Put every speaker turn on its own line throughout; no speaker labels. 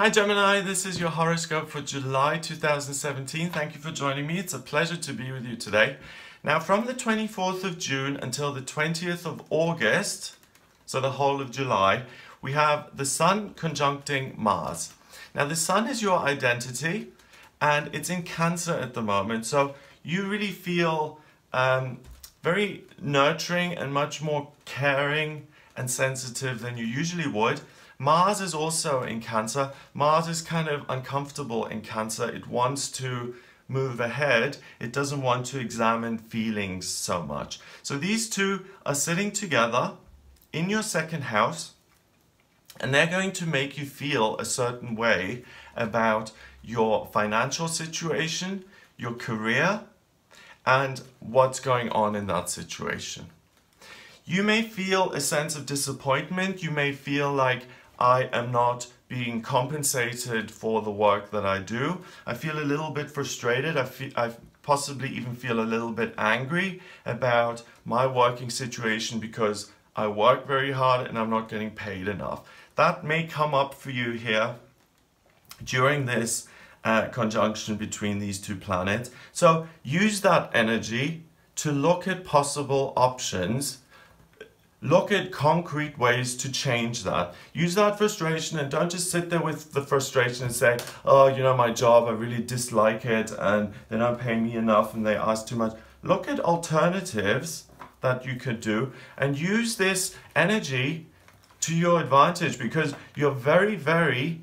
Hi Gemini, this is your horoscope for July 2017. Thank you for joining me. It's a pleasure to be with you today. Now from the 24th of June until the 20th of August, so the whole of July, we have the Sun conjuncting Mars. Now the Sun is your identity and it's in Cancer at the moment, so you really feel very nurturing and much more caring and sensitive than you usually would. Mars is also in Cancer. Mars is kind of uncomfortable in Cancer. It wants to move ahead. It doesn't want to examine feelings so much. So these two are sitting together in your second house, and they're going to make you feel a certain way about your financial situation, your career, and what's going on in that situation. You may feel a sense of disappointment. You may feel like, I am not being compensated for the work that I do. I feel a little bit frustrated. I possibly even feel a little bit angry about my working situation because I work very hard and I'm not getting paid enough. That may come up for you here during this conjunction between these two planets. So use that energy to look at possible options. Look at concrete ways to change that. Use that frustration and don't just sit there with the frustration and say, oh, you know, my job, I really dislike it and they don't pay me enough and they ask too much. Look at alternatives that you could do and use this energy to your advantage because you're very, very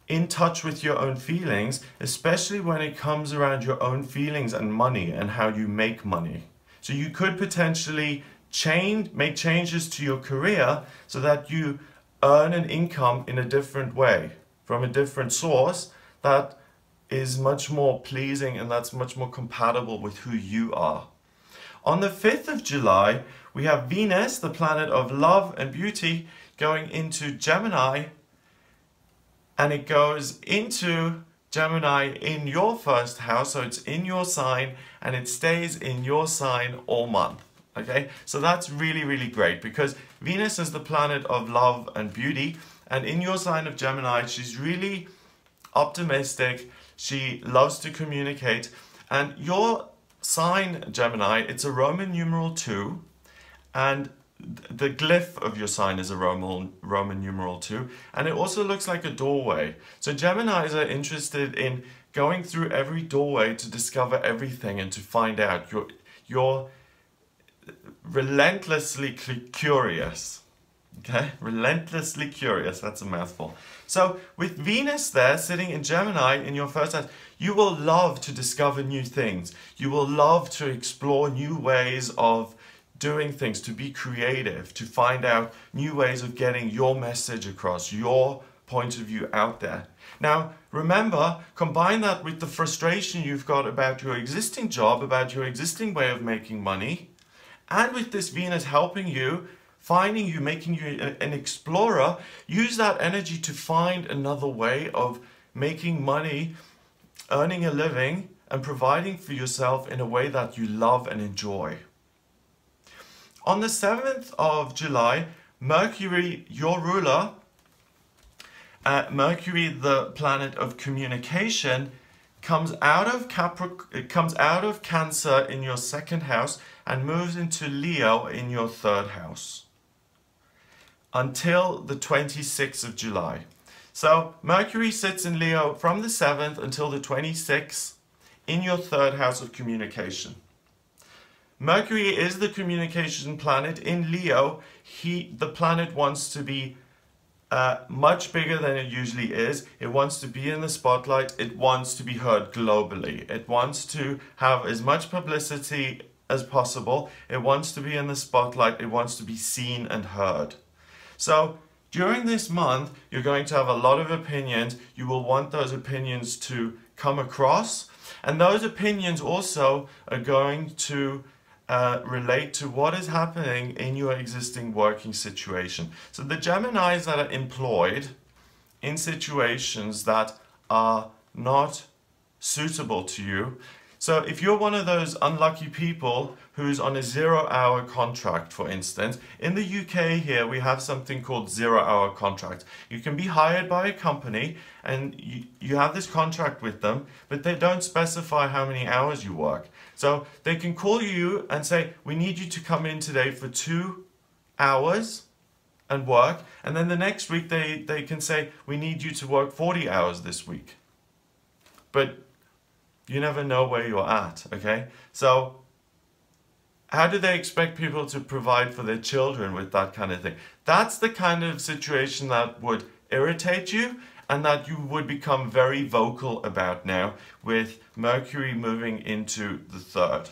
in touch with your own feelings, especially when it comes around your own feelings and money and how you make money. So you could potentially make changes to your career so that you earn an income in a different way from a different source that is much more pleasing and that's much more compatible with who you are. On the 5th of July, we have Venus, the planet of love and beauty, going into Gemini, and it goes into Gemini in your first house, so it's in your sign and it stays in your sign all month. Okay, so that's really, really great because Venus is the planet of love and beauty, and in your sign of Gemini, she's really optimistic. She loves to communicate, and your sign, Gemini, it's a Roman numeral 2, and the glyph of your sign is a Roman numeral 2, and it also looks like a doorway. So Geminis are interested in going through every doorway to discover everything and to find out. You're relentlessly curious. Okay, relentlessly curious, that's a mouthful. So with Venus there sitting in Gemini in your first house, you will love to discover new things. You will love to explore new ways of doing things, to be creative, to find out new ways of getting your message across, your point of view out there. Now, remember, combine that with the frustration you've got about your existing job, about your existing way of making money, and with this Venus helping you, finding you, making you an explorer, use that energy to find another way of making money, earning a living, and providing for yourself in a way that you love and enjoy. On the 7th of July, Mercury, your ruler, Mercury, the planet of communication, comes out of Cancer in your second house and moves into Leo in your third house until the 26th of July. So Mercury sits in Leo from the 7th until the 26th in your third house of communication. Mercury is the communication planet in Leo. The planet wants to be much bigger than it usually is. It wants to be in the spotlight. It wants to be heard globally. It wants to have as much publicity as possible. It wants to be in the spotlight. It wants to be seen and heard. So during this month, you're going to have a lot of opinions. You will want those opinions to come across. And those opinions also are going to relate to what is happening in your existing working situation. So the Geminis that are employed in situations that are not suitable to you, So if you're one of those unlucky people who's on a 0-hour contract, for instance, in the UK here we have something called 0-hour contract. You can be hired by a company and you have this contract with them, but they don't specify how many hours you work. So they can call you and say, we need you to come in today for 2 hours and work, and then the next week they can say, we need you to work 40 hours this week. But you never know where you're at, okay? So how do they expect people to provide for their children with that kind of thing? That's the kind of situation that would irritate you and that you would become very vocal about now with Mercury moving into the 3rd.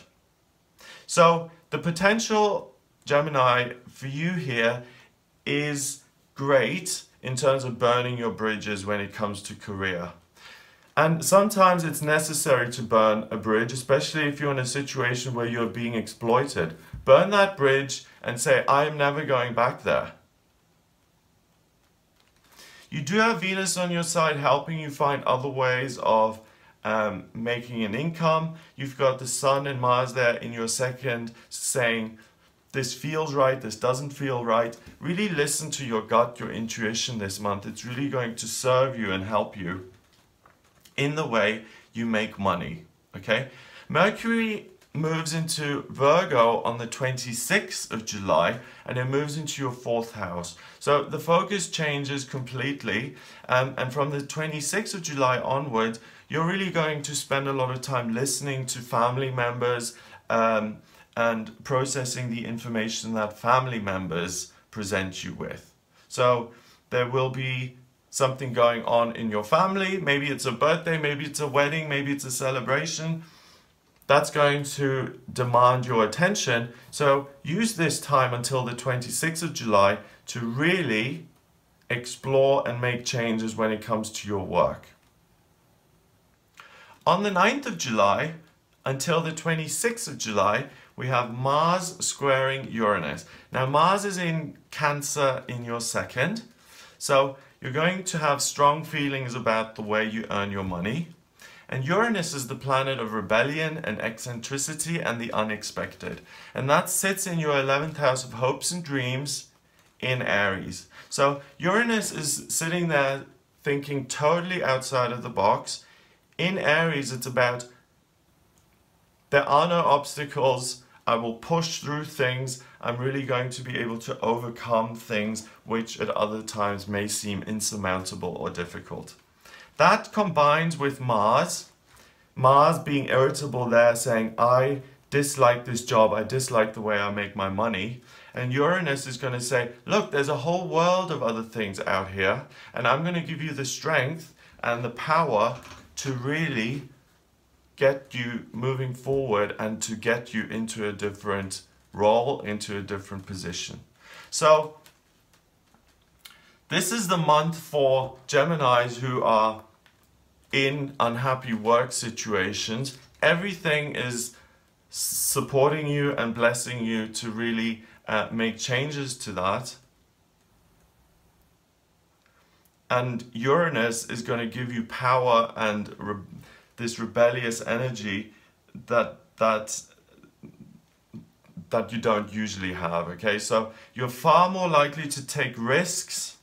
So the potential, Gemini, for you here is great in terms of burning your bridges when it comes to career. And sometimes it's necessary to burn a bridge, especially if you're in a situation where you're being exploited. Burn that bridge and say, I am never going back there. You do have Venus on your side helping you find other ways of making an income. You've got the Sun and Mars there in your 2nd saying, this feels right, this doesn't feel right. Really listen to your gut, your intuition this month. It's really going to serve you and help you in the way you make money, okay? Mercury moves into Virgo on the 26th of July and it moves into your 4th house. So the focus changes completely, and from the 26th of July onwards, you're really going to spend a lot of time listening to family members and processing the information that family members present you with. So there will be something going on in your family. Maybe it's a birthday, maybe it's a wedding, maybe it's a celebration. That's going to demand your attention. So use this time until the 26th of July to really explore and make changes when it comes to your work. On the 9th of July until the 26th of July, we have Mars squaring Uranus. Now Mars is in Cancer in your 2nd. So you're going to have strong feelings about the way you earn your money. And Uranus is the planet of rebellion and eccentricity and the unexpected. And that sits in your 11th house of hopes and dreams in Aries. So Uranus is sitting there thinking totally outside of the box. In Aries, it's about, there are no obstacles. I will push through things. I'm really going to be able to overcome things which at other times may seem insurmountable or difficult. That combines with Mars being irritable there, saying, I dislike this job, I dislike the way I make my money. And Uranus is going to say, look, there's a whole world of other things out here, and I'm going to give you the strength and the power to really get you moving forward and to get you into a different role, into a different position. So this is the month for Geminis who are in unhappy work situations. Everything is supporting you and blessing you to really make changes to that. And Uranus is going to give you power and this rebellious energy that you don't usually have, okay? So you're far more likely to take risks.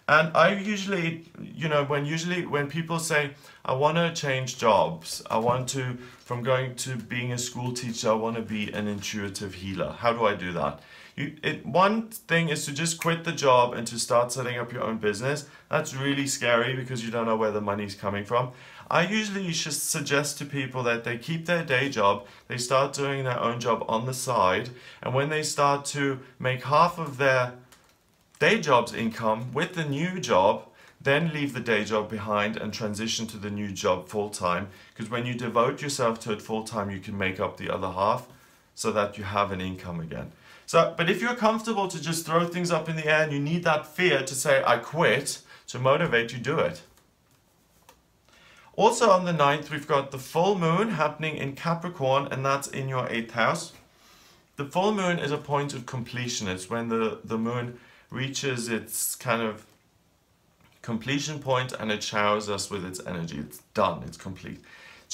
And I usually, you know, when people say, I want to change jobs, I want to, from going to being a school teacher, I want to be an intuitive healer. How do I do that? One thing is to just quit the job and to start setting up your own business. That's really scary because you don't know where the money's coming from. I usually just suggest to people that they keep their day job, they start doing their own job on the side, and when they start to make half of their day job's income with the new job, then leave the day job behind and transition to the new job full-time, because when you devote yourself to it full-time, you can make up the other half so that you have an income again. So, but if you're comfortable to just throw things up in the air and you need that fear to say, I quit, to motivate you, do it. Also on the 9th, we've got the full moon happening in Capricorn, and that's in your 8th house. The full moon is a point of completion. It's when the moon reaches its kind of completion point and it showers us with its energy. It's done, it's complete.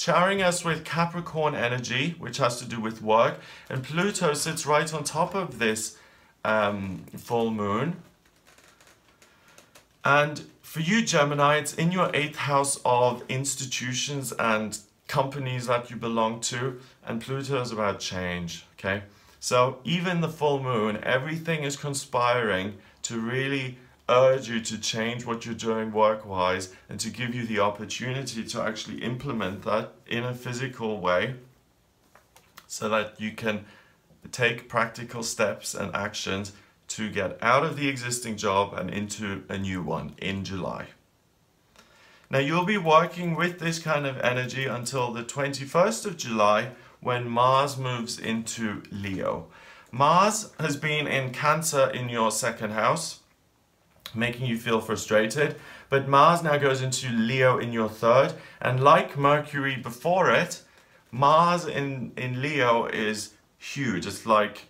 showering us with Capricorn energy, which has to do with work. And Pluto sits right on top of this full moon. And for you, Gemini, it's in your 8th house of institutions and companies that you belong to. And Pluto is about change, okay? So even the full moon, everything is conspiring to really urge you to change what you're doing work-wise and to give you the opportunity to actually implement that in a physical way so that you can take practical steps and actions to get out of the existing job and into a new one in July. Now you'll be working with this kind of energy until the 21st of July when Mars moves into Leo. Mars has been in Cancer in your 2nd house, making you feel frustrated, but Mars now goes into Leo in your 3rd, and like Mercury before it, Mars in Leo is huge. It's like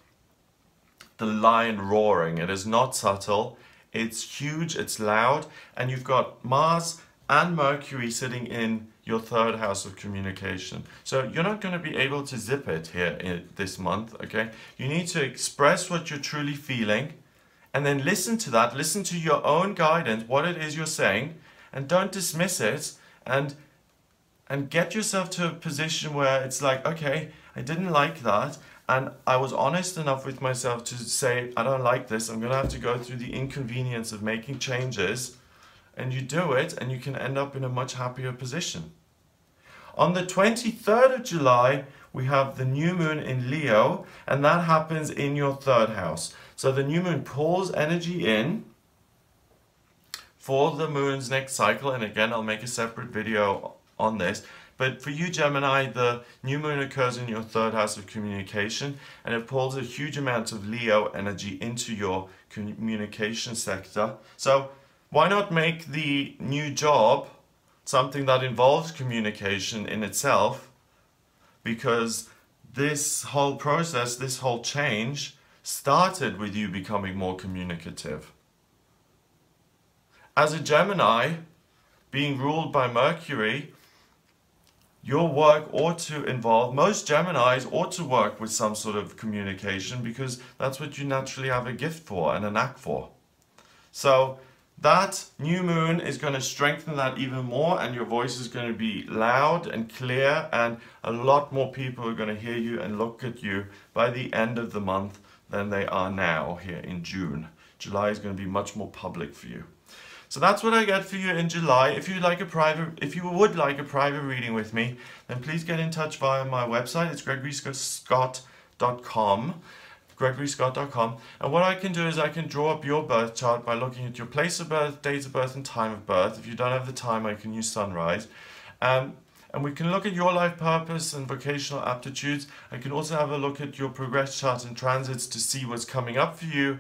the lion roaring. It is not subtle, it's huge, it's loud, and you've got Mars and Mercury sitting in your 3rd house of communication. So you're not going to be able to zip it here this month, okay? You need to express what you're truly feeling and then listen to that, listen to your own guidance, what it is you're saying, and don't dismiss it, and get yourself to a position where it's like, okay, I didn't like that, and I was honest enough with myself to say, I don't like this, I'm going to have to go through the inconvenience of making changes, and you do it, and you can end up in a much happier position. On the 23rd of July, we have the new moon in Leo, and that happens in your 3rd house. So the new moon pulls energy in for the moon's next cycle, and again, I'll make a separate video on this. But for you, Gemini, the new moon occurs in your 3rd house of communication, and it pulls a huge amount of Leo energy into your communication sector. So why not make the new job something that involves communication in itself? Because this whole process, this whole change, started with you becoming more communicative. As a Gemini, being ruled by Mercury, your work ought to involve, most Geminis ought to work with some sort of communication because that's what you naturally have a gift for and a knack for. So that new moon is going to strengthen that even more, and your voice is going to be loud and clear, and a lot more people are going to hear you and look at you by the end of the month than they are now here in June. July is going to be much more public for you. So that's what I get for you in July. If you would like a private reading with me, then please get in touch via my website. It's GregoryScott.com. GregoryScott.com. And what I can do is I can draw up your birth chart by looking at your place of birth, date of birth, and time of birth. If you don't have the time, I can use sunrise. And we can look at your life purpose and vocational aptitudes. I can also have a look at your progress chart and transits to see what's coming up for you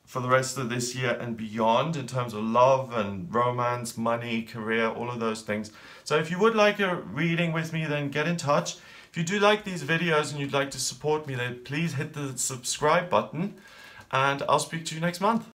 for the rest of this year and beyond in terms of love and romance, money, career, all of those things. So if you would like a reading with me, then get in touch. If you do like these videos and you'd like to support me, then please hit the subscribe button, and I'll speak to you next month.